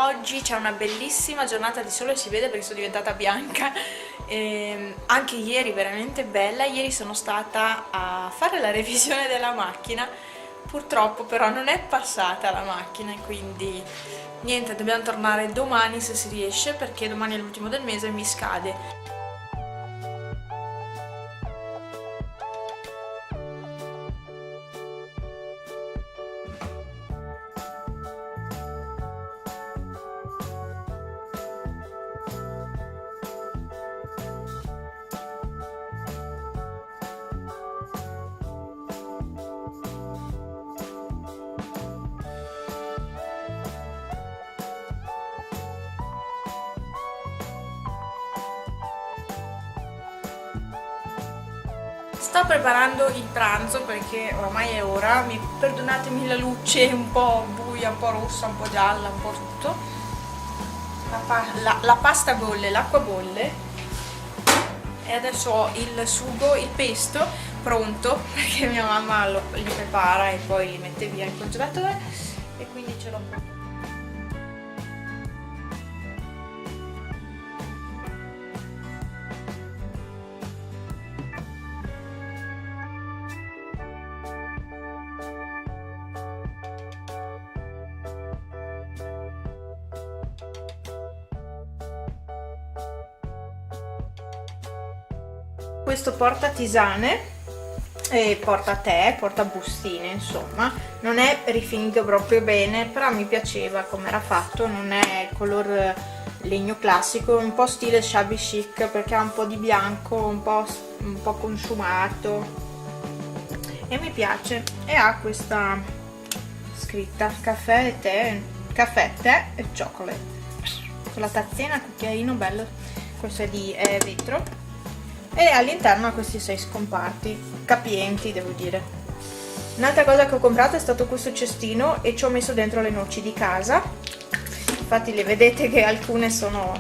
Oggi c'è una bellissima giornata di sole, si vede perché sono diventata bianca. Anche ieri veramente bella. Ieri sono stata a fare la revisione della macchina, purtroppo però non è passata la macchina e quindi niente, dobbiamo tornare domani se si riesce, perché domani è l'ultimo del mese e mi scade. Sto preparando il pranzo perché oramai è ora, perdonatemi la luce un po' buia, un po' rossa, un po' gialla, un po' tutto. La pasta bolle, l'acqua bolle e adesso ho il sugo, il pesto pronto perché mia mamma li prepara e poi li mette via in congelatore e quindi ce l'ho pronto. Questo porta tisane e porta tè, porta bustine, insomma non è rifinito proprio bene, però mi piaceva come era fatto, non è color legno classico, un po' stile shabby chic perché ha un po' di bianco, un po' consumato e mi piace, e ha questa scritta caffè, tè e chocolate con la tazzina, cucchiaino bello, questo è di vetro. E all'interno ha questi 6 scomparti, capienti devo dire. Un'altra cosa che ho comprato è stato questo cestino e ci ho messo dentro le noci di casa. Infatti le vedete che alcune sono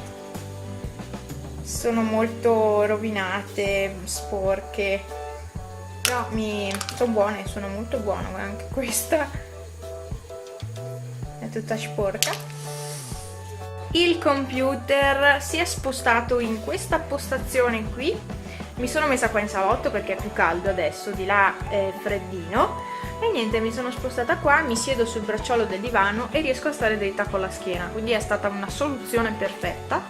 molto rovinate, sporche, però sono buone, sono molto buone. Anche questa è tutta sporca. Il computer si è spostato in questa postazione qui. Mi sono messa qua in salotto perché è più caldo adesso, di là è freddino e niente, mi sono spostata qua, mi siedo sul bracciolo del divano e riesco a stare dritta con la schiena, quindi è stata una soluzione perfetta.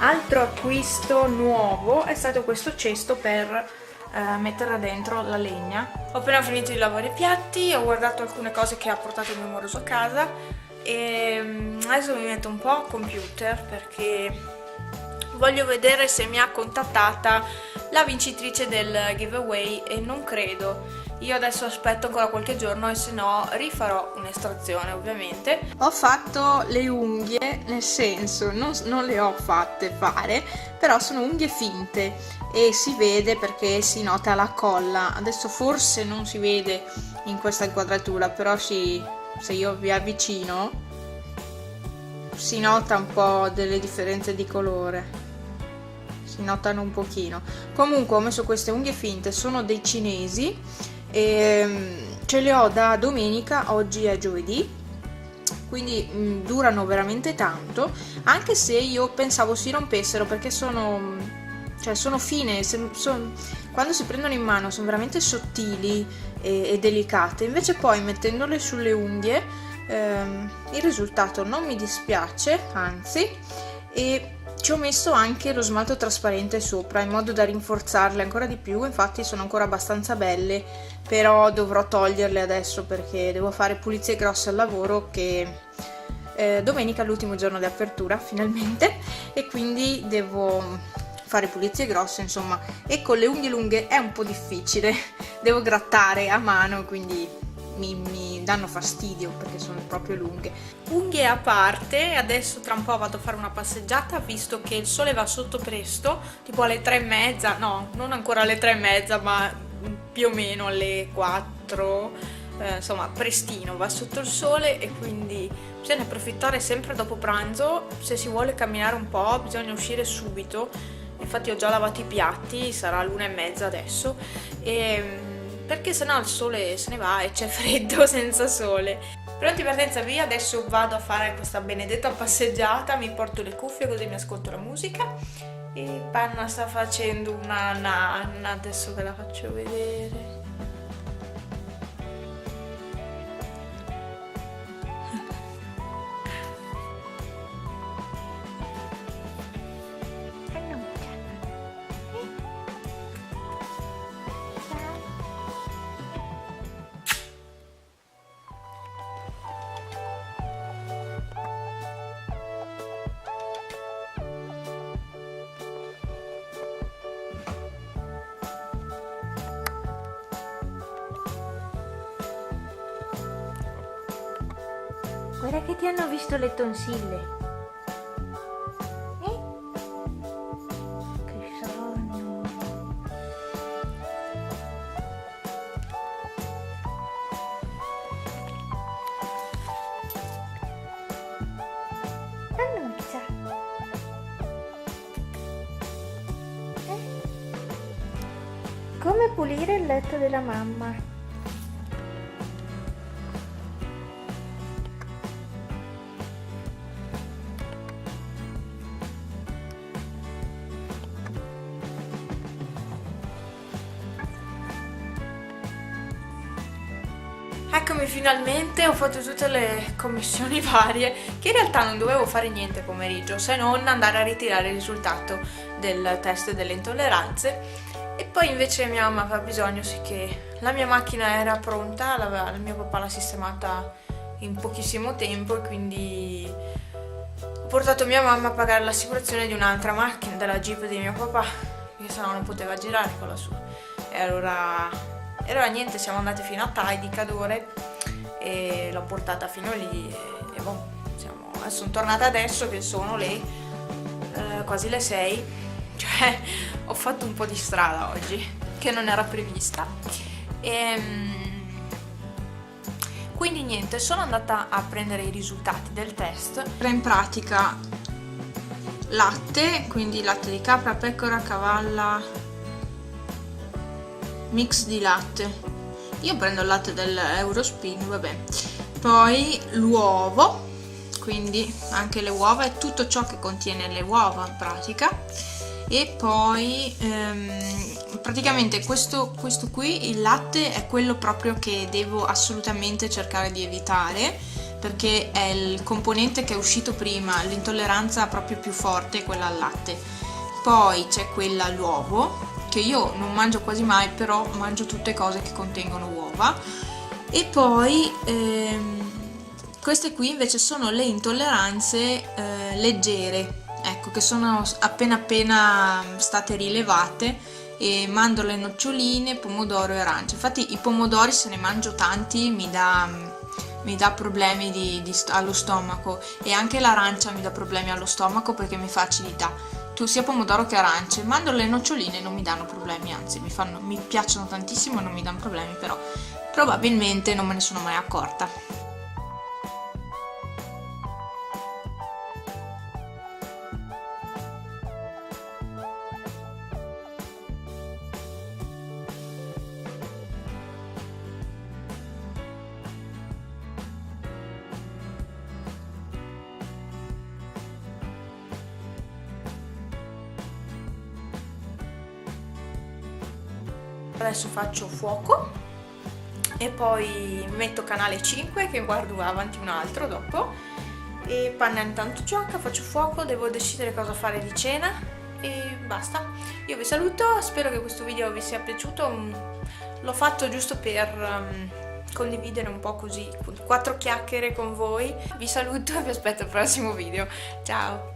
Altro acquisto nuovo è stato questo cesto per mettere dentro la legna. Ho appena finito di lavare i piatti, ho guardato alcune cose che ha portato il mio moroso a casa e adesso mi metto un po' a computer perché voglio vedere se mi ha contattata la vincitrice del giveaway e non credo. Io adesso aspetto ancora qualche giorno e se no rifarò un'estrazione ovviamente. Ho fatto le unghie, nel senso non le ho fatte fare, però sono unghie finte e si vede perché si nota la colla. Adesso forse non si vede in questa inquadratura, però se io vi avvicino si nota un po' delle differenze di colore, si notano un pochino. Comunque ho messo queste unghie finte, sono dei cinesi e ce le ho da domenica, oggi è giovedì, quindi durano veramente tanto, anche se io pensavo si rompessero perché sono fine, quando si prendono in mano sono veramente sottili e delicate, invece poi mettendole sulle unghie il risultato non mi dispiace, anzi, e ci ho messo anche lo smalto trasparente sopra in modo da rinforzarle ancora di più, infatti sono ancora abbastanza belle, però dovrò toglierle adesso perché devo fare pulizie grosse al lavoro, che domenica è l'ultimo giorno di apertura finalmente e quindi devo fare pulizie grosse, insomma, e con le unghie lunghe è un po' difficile, devo grattare a mano, quindi mi danno fastidio perché sono proprio lunghe. Unghie a parte, adesso tra un po' vado a fare una passeggiata visto che il sole va sotto presto, tipo alle 3:30, no, non ancora alle 3:30 ma più o meno alle 4, insomma prestino va sotto il sole e quindi bisogna approfittare sempre dopo pranzo. Se si vuole camminare un po' bisogna uscire subito, infatti ho già lavato i piatti, sarà l'1:30 adesso e perché sennò il sole se ne va e c'è freddo senza sole. Pronti, partenza, via. Adesso vado a fare questa benedetta passeggiata, mi porto le cuffie così mi ascolto la musica. E Panna sta facendo una nanna, adesso ve la faccio vedere. Guarda che ti hanno visto le tonsille. Che sonno. Annuccia. Come pulire il letto della mamma? Eccomi finalmente, ho fatto tutte le commissioni varie, che in realtà non dovevo fare niente pomeriggio, se non andare a ritirare il risultato del test delle intolleranze. E poi invece mia mamma aveva bisogno, sì, che la mia macchina era pronta, il mio papà l'ha sistemata in pochissimo tempo, e quindi ho portato mia mamma a pagare l'assicurazione di un'altra macchina, della Jeep di mio papà, perché sennò non poteva girare con la sua. E allora niente, siamo andati fino a Tai di Cadore e l'ho portata fino lì e boh, sono tornata adesso che sono le quasi le 6, cioè ho fatto un po' di strada oggi che non era prevista. Quindi niente, sono andata a prendere i risultati del test. Era in pratica latte, quindi latte di capra, pecora, cavalla, mix di latte. Io prendo il latte dell'Eurospin, vabbè. Poi l'uovo, quindi anche le uova e tutto ciò che contiene le uova in pratica. E poi praticamente questo qui, il latte, è quello proprio che devo assolutamente cercare di evitare, perché è il componente che è uscito prima, l'intolleranza proprio più forte è quella al latte. Poi c'è quella all'uovo, che io non mangio quasi mai, però mangio tutte cose che contengono uova. E poi queste qui invece sono le intolleranze leggere, ecco, che sono appena state rilevate, e mandorle, noccioline, pomodoro e arance. Infatti i pomodori, se ne mangio tanti, mi dà problemi allo stomaco, e anche l'arancia mi dà problemi allo stomaco perché mi fa acidità. Sia pomodoro che arance. Mandorle e noccioline non mi danno problemi, anzi mi piacciono tantissimo e non mi danno problemi, però probabilmente non me ne sono mai accorta. Adesso faccio fuoco e poi metto canale 5 che guardo avanti un altro dopo, e Panna intanto gioca, faccio fuoco, devo decidere cosa fare di cena e basta. Io vi saluto, spero che questo video vi sia piaciuto, l'ho fatto giusto per condividere un po' così, 4 chiacchiere con voi. Vi saluto e vi aspetto al prossimo video, ciao!